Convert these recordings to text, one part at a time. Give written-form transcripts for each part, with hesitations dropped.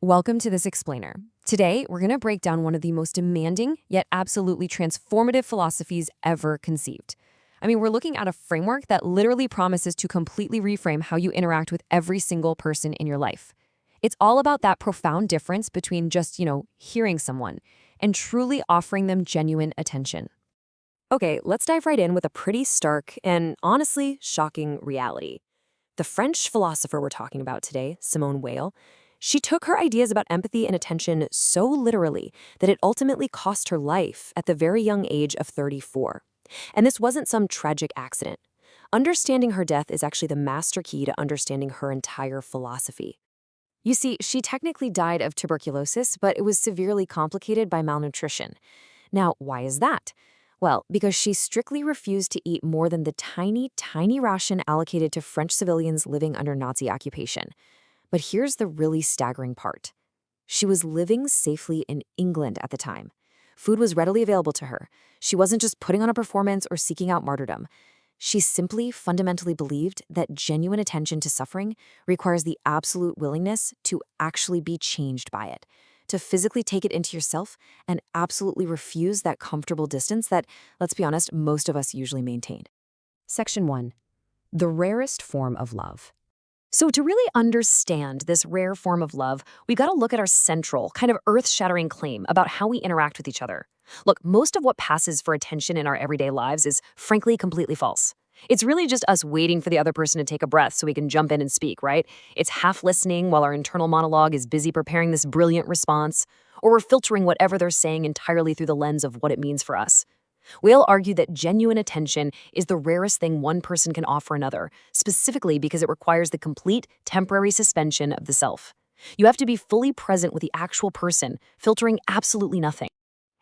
Welcome to this explainer. Today, we're going to break down one of the most demanding yet absolutely transformative philosophies ever conceived. We're looking at a framework that literally promises to completely reframe how you interact with every single person in your life. It's all about that profound difference between just, hearing someone and truly offering them genuine attention. Okay, let's dive right in with a pretty stark and honestly shocking reality. The French philosopher we're talking about today, Simone Weil, she took her ideas about empathy and attention so literally that it ultimately cost her life at the very young age of 34. And this wasn't some tragic accident. Understanding her death is actually the master key to understanding her entire philosophy. You see, she technically died of tuberculosis, but it was severely complicated by malnutrition. Now, why is that? Well, because she strictly refused to eat more than the tiny, tiny ration allocated to French civilians living under Nazi occupation. But here's the really staggering part. She was living safely in England at the time. Food was readily available to her. She wasn't just putting on a performance or seeking out martyrdom. She simply fundamentally believed that genuine attention to suffering requires the absolute willingness to actually be changed by it, to physically take it into yourself and absolutely refuse that comfortable distance that, let's be honest, most of us usually maintain. Section 1. The rarest form of love. So to really understand this rare form of love, we've got to look at our central, kind of earth-shattering claim about how we interact with each other. Look, most of what passes for attention in our everyday lives is frankly completely false. It's really just us waiting for the other person to take a breath so we can jump in and speak, right? It's half listening while our internal monologue is busy preparing this brilliant response, or we're filtering whatever they're saying entirely through the lens of what it means for us. Weil argued that genuine attention is the rarest thing one person can offer another, specifically because it requires the complete, temporary suspension of the self. You have to be fully present with the actual person, filtering absolutely nothing.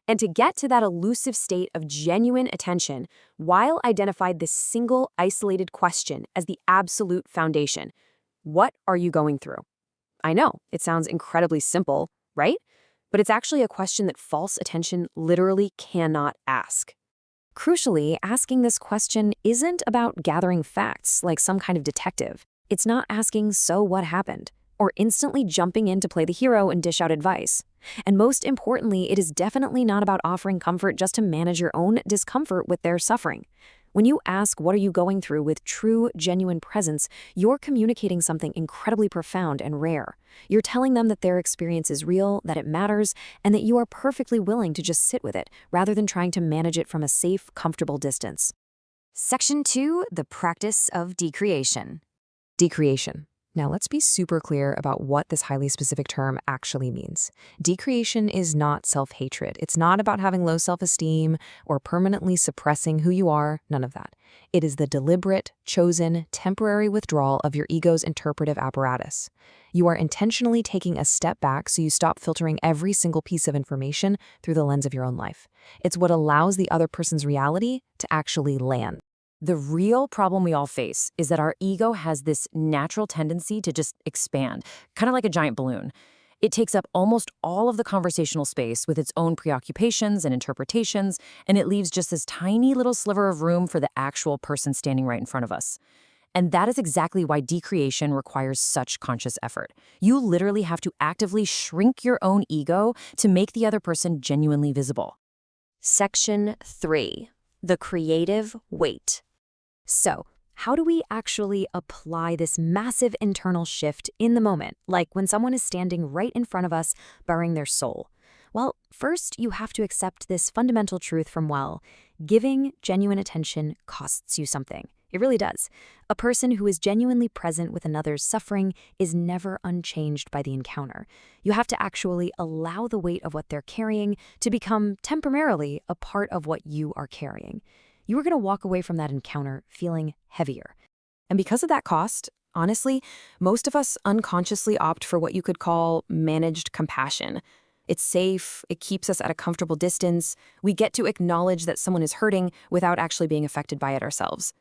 And to get to that elusive state of genuine attention, Weil identified this single, isolated question as the absolute foundation. What are you going through? I know, it sounds incredibly simple, right? But it's actually a question that false attention literally cannot ask. Crucially, asking this question isn't about gathering facts like some kind of detective. It's not asking, "So what happened?" or instantly jumping in to play the hero and dish out advice. And most importantly, it is definitely not about offering comfort just to manage your own discomfort with their suffering. When you ask, "What are you going through?" with true, genuine presence, you're communicating something incredibly profound and rare. You're telling them that their experience is real, that it matters, and that you are perfectly willing to just sit with it, rather than trying to manage it from a safe, comfortable distance. Section 2, the practice of decreation. Decreation. Now, let's be super clear about what this highly specific term actually means. Decreation is not self-hatred. It's not about having low self-esteem or permanently suppressing who you are, none of that. It is the deliberate, chosen, temporary withdrawal of your ego's interpretive apparatus. You are intentionally taking a step back so you stop filtering every single piece of information through the lens of your own life. It's what allows the other person's reality to actually land. The real problem we all face is that our ego has this natural tendency to just expand, kind of like a giant balloon. It takes up almost all of the conversational space with its own preoccupations and interpretations, and it leaves just this tiny little sliver of room for the actual person standing right in front of us. And that is exactly why decreation requires such conscious effort. You literally have to actively shrink your own ego to make the other person genuinely visible. Section 3. The creative weight. So, how do we actually apply this massive internal shift in the moment, like when someone is standing right in front of us, baring their soul? Well, first, you have to accept this fundamental truth from Weil. Giving genuine attention costs you something. It really does. A person who is genuinely present with another's suffering is never unchanged by the encounter. You have to actually allow the weight of what they're carrying to become temporarily a part of what you are carrying. You are going to walk away from that encounter feeling heavier. And because of that cost, honestly, most of us unconsciously opt for what you could call managed compassion. It's safe, it keeps us at a comfortable distance, we get to acknowledge that someone is hurting without actually being affected by it ourselves.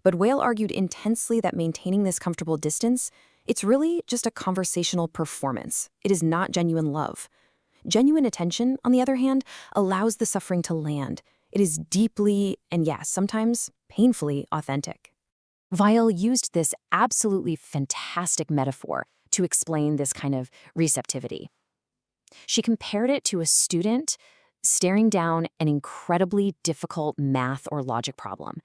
But Weil argued intensely that maintaining this comfortable distance, it's really just a conversational performance. It is not genuine love. Genuine attention, on the other hand, allows the suffering to land. It is deeply, and yes, sometimes painfully authentic. Weil used this absolutely fantastic metaphor to to explain this kind of receptivity. She compared it to a student staring down an incredibly difficult math or logic problem.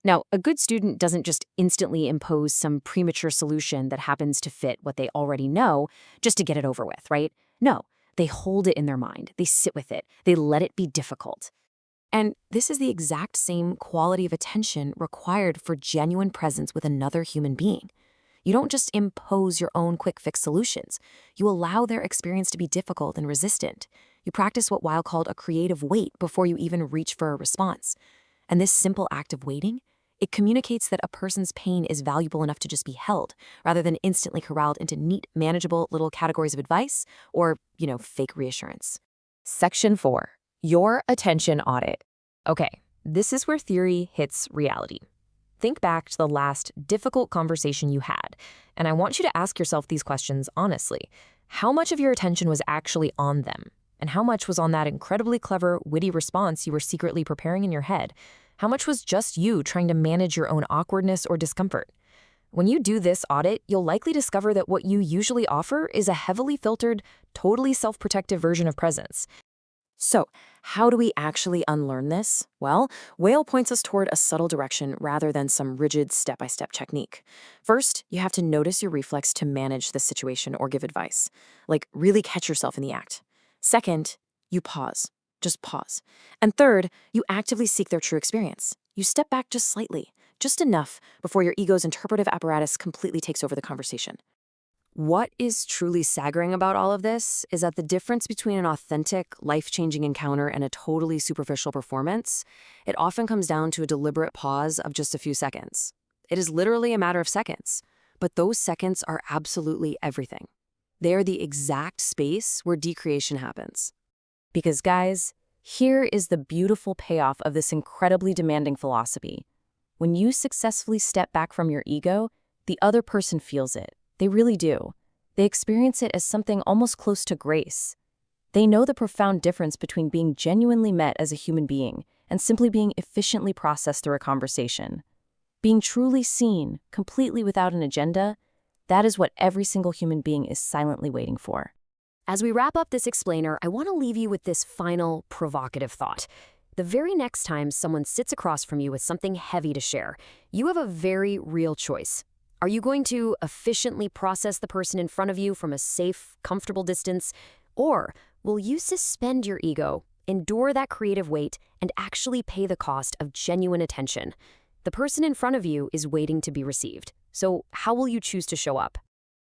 Now, a good student doesn't just instantly impose some premature solution that happens to fit what they already know just to get it over with, right? No, they hold it in their mind. They sit with it. They let it be difficult. And this is the exact same quality of attention required for genuine presence with another human being. You don't just impose your own quick fix solutions. You allow their experience to be difficult and resistant. You practice what Weil called a creative wait before you even reach for a response. And this simple act of waiting, it communicates that a person's pain is valuable enough to just be held, rather than instantly corralled into neat, manageable little categories of advice or, fake reassurance. Section 4. Your attention audit. Okay, this is where theory hits reality. Think back to the last difficult conversation you had, and I want you to ask yourself these questions honestly. How much of your attention was actually on them? And how much was on that incredibly clever, witty response you were secretly preparing in your head? How much was just you trying to manage your own awkwardness or discomfort? When you do this audit, you'll likely discover that what you usually offer is a heavily filtered, totally self-protective version of presence. So, how do we actually unlearn this? Well, Weil points us toward a subtle direction rather than some rigid step-by-step technique. First, you have to notice your reflex to manage the situation or give advice. Like, really catch yourself in the act. Second, you pause. Just pause. And third, you actively seek their true experience. You step back just slightly, just enough before your ego's interpretive apparatus completely takes over the conversation. What is truly staggering about all of this is that the difference between an authentic, life-changing encounter and a totally superficial performance, it often comes down to a deliberate pause of just a few seconds. It is literally a matter of seconds, but those seconds are absolutely everything. They are the exact space where decreation happens. Because guys, here is the beautiful payoff of this incredibly demanding philosophy. When you successfully step back from your ego, the other person feels it. They really do. They experience it as something almost close to grace. They know the profound difference between being genuinely met as a human being and simply being efficiently processed through a conversation. Being truly seen, completely without an agenda, that is what every single human being is silently waiting for. As we wrap up this explainer, I want to leave you with this final, provocative thought. The very next time someone sits across from you with something heavy to share, you have a very real choice. Are you going to efficiently process the person in front of you from a safe, comfortable distance? Or will you suspend your ego, endure that creative wait, and actually pay the cost of genuine attention? The person in front of you is waiting to be received. So how will you choose to show up?